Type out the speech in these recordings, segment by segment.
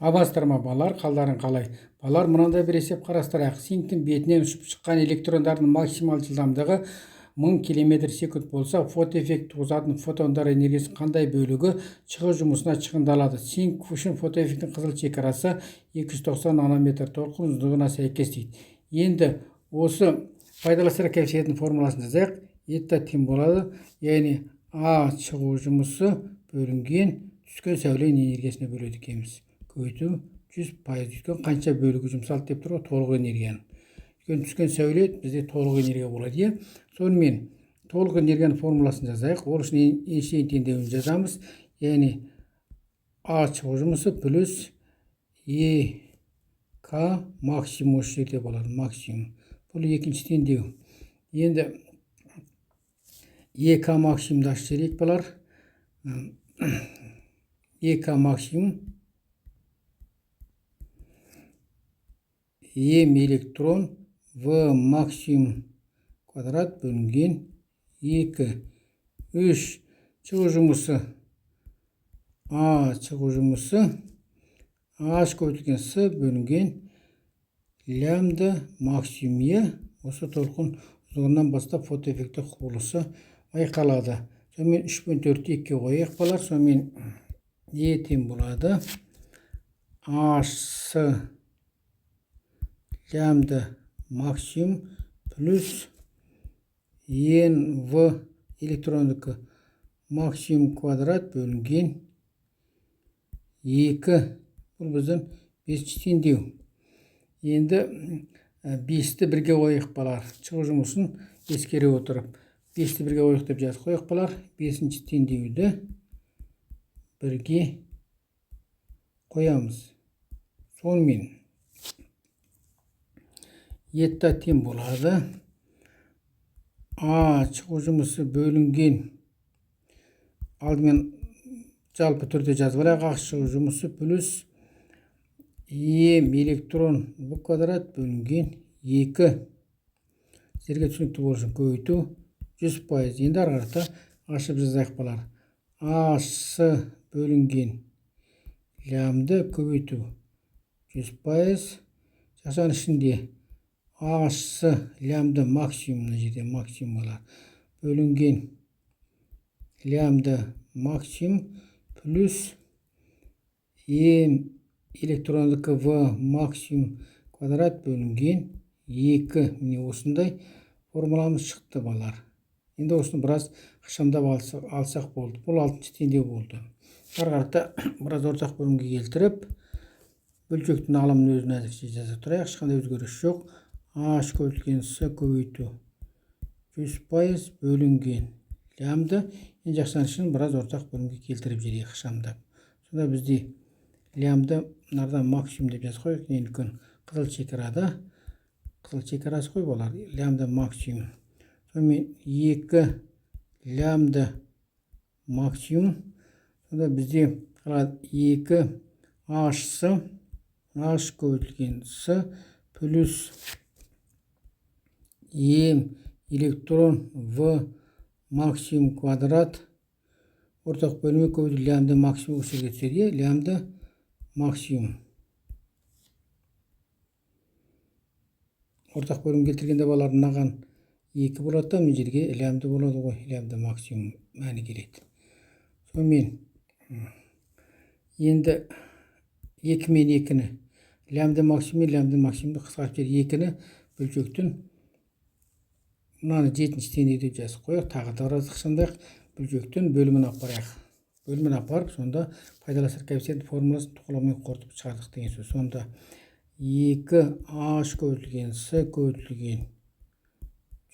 Абастырма балар, қалдарын қалай. Балар, мынандай бір есеп қарастырайық. Синктің бетінен ұшып шыққан электрондардың максимал жылдамдығы 1000 км/сек болса, фотоэффект туғызатын фотондар энергиясының қандай бөлігі шығу жұмысына шығындалады? Синк үшін фотоэффекттің қызыл шекарасы 290 нанометр толқын ұзындығына сәйкес дейді. Енді осы пайдаластыру коэффициентінің формуласын жазайық. Eta тең болады, яғни А шығу жұмысы бөлінген түскен сәуле энергиясына бөледі екенбіз. Көбейту 100%. Өйткені қанша бөлігі жұмсалды деп тұр ғой, толық энергияны. Өйткені түскен сәуле бізде толық энергия болады. Сонымен толық энергияның формуласын жазайық. Ол үшін Эйнштейн теңдеуін жазамыз. Яғни А шығу жұмысы плюс ЕК максимум осы жерде болады. Максимум. Бұл екінші теңдеу. Енді ЕК максимумды ашып жіберейік балар. ЕК максимум М электрон В максимум квадрат бөлінген 2. 3. Шығу жұмысы А шығу жұмысы H көбейтілген С бөлінген лямбда максимум. Осы толқын ұзындығынан бастап фотоэффекті құбылысы байқалады. Сонымен 3 пен 4-ті 2-ге қояйық балар. Сонымен Е тең болады H лямбда максимум плюс НВ электрондікі максимум квадрат бөлінген 2. Бұл біздің 5-ші теңдеу. Енді 5-ті бірге қояйық балар. Шығу жұмысын ескере отырып 5-ті бірге қояйық деп жазып қояйық балар. 5-ші теңдеуді бірге қоямыз. Сонымен Eta тең болады А шығу жұмысы бөлінген, алдымен жалпы түрде жазып алайық. А шығу жұмысы плюс М электрон В квадрат бөлінген 2. Сіздерге түсінікті болсын, көбейту 100%. Енді ары қарата ашып жазайық балар. H бөлінген лямбда көбейту 100%. Жақшаның ішінде H лямбда максимум, мына жерде максимум болады. Бөлінген лямбда максимум плюс М электрондікі В максимум квадрат бөлінген 2. Міне осындай формуламыз шықты балар. Енді осыны біраз ықшамдап алсақ болды. Бұл 6-ші теңдеу болды. Ары қарата біраз ортақ бөлімге келтіріп, бөлшектің алымын өзін әзірше жазып тұрайық. Ешқандай өзгеріс жоқ. H көбейтілген С көбейту 100% бөлінген лямбда. Енді жақсан үшін біраз ортақ бөлімге келтіріп жіберейік ықшамдап. Сонда бізде лямбда нардан максимум деп жазып қояйық. Үлкен қызыл шекарада, қызыл шекарасы қой балар, лямбда максимум. Сонымен 2 лямбда максимум. Сонда бізде қалады 2 H көбейтілген С плюс М электрон В максимум квадрат. Ортақ бөліме көбейту лямбда максимум осы жерге түседі. Лямбда максимум. Ортақ бөлім келтіргенде балар мынаған 2 болады, мына жерге лямбда болады ғой. Лямбда максимум мәні келеді. Сонымен енді 2 мен 2-ні лямбда максимумды қысқартып жіберіп 2-ні бөлшектің мынаны 7-ші теңдеу деп жазып қояйық. Тағы да біраз ықшамдайық. Бөлшектің бөлімін алып барайық. Бөлімін апарып, сонда пайдаластыру коэффициенті формуласын тұқыламмен қорытып шығардық деген сөз. Сонда 2H көбейтілген С көбейтілген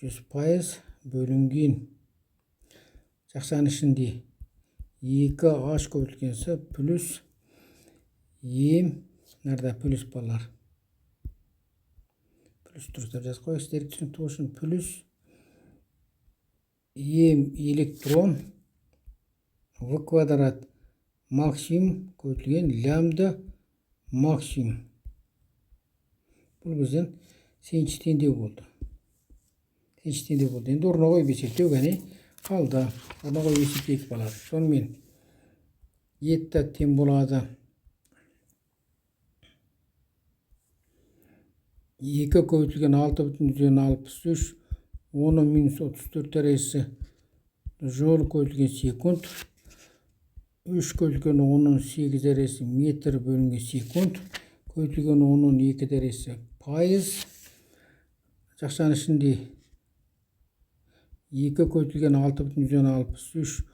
100% бөлінген, жақшаның ішінде 2H көбейтілген С плюс М, нәрді плюс балар. Плюс дұрыстап жазып қояйық, сіздерге түсінікті болсын. Плюс М электрон В квадрат максимум көбейтілген лямбда максимум. Бұл біздің 8-ші теңдеу болды. 8-ші теңдеу болды. Енді орнына қойып есептеу ғана қалды. Орнына қойып есептейік балар. Сонымен Eta тең болады 2 көбейтілген 6,63 10 минус 34 дәрежесі жол көбейтілген секунд. 3 көбейтілген 10-8 дәрежесі метр бөлінген секунд. Көбейтілген 10-2 дәрежесі пайыз. Жақшаның ішінде 2 көбейтілген 6,63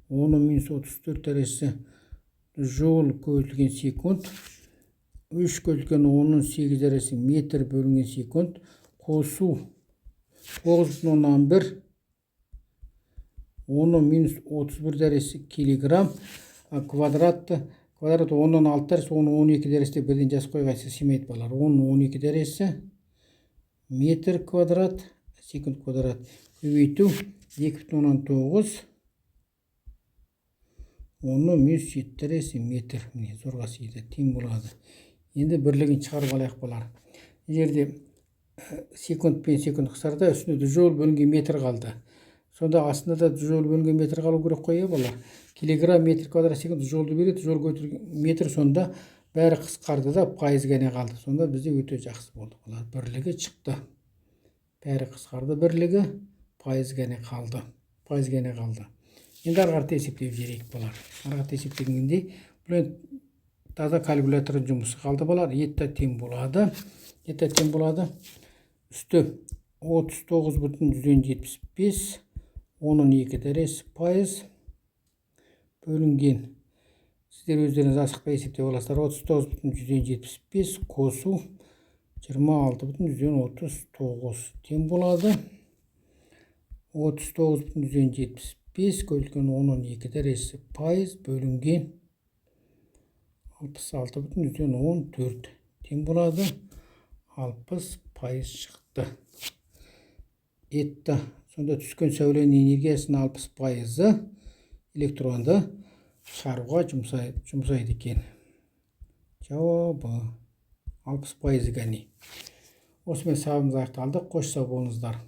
10 минус 34 дәрежесі жол көбейтілген секунд. 3 көбейтілген 10-8 дәрежесі метр бөлінген секунд. Қосу 9,1 10 минус 31 дәрежесі килограмм. Квадрат 10-6 дәрежесі 10-12 дәрежесі бірден жазып қойғайсыз, симейді балар. 10-12 дәрежесі метр квадрат секунд квадрат. Көбейту 2,9 10 минус 7 дәрежесі метр. Міне зорға сиді, тең болады. Енді бірлігін шығарып алайық балар. Жерде секунд пен секунд қысарда үстінде жол бөлінген метр қалды. Сонда астында да жол бөлінген метр қалу керек қой, балар. Килограмм метр квадрат секунд жолды береді, жол көтірген метр, сонда бәрі қысқарды да пайыз ғана қалды. Сонда бізде өте жақсы болды, балар. Бірлігі шықты. Бәрі қысқарды, бірлігі пайыз ғана қалды. Пайыз ғана қалды. Енді арғарты есептеп жерейік, балар. Арғарты есептегенде бұл таза калькулятордың жұмысы қалды, балар. Етті тең болады. Етті тең болады. Үсті 39,175 10-2 дәрежесі пайыз бөлінген. Сіздер өздеріңіз асықпай есептеп аласыздар. 39,175 қосу 26,139 тең болады. 39,175 көбейтілген 10-2 дәрежесі пайыз бөлінген 66,14 тең болады. 60 пайыз шықты. Етті. Сонда түскен сәуленің энергиясының 60 пайызы электронды шығаруға жұмсайды екен. Жауабы 60 пайызы ғани. Осымен сабағымыз аяқталды. Қош сау болыңыздар.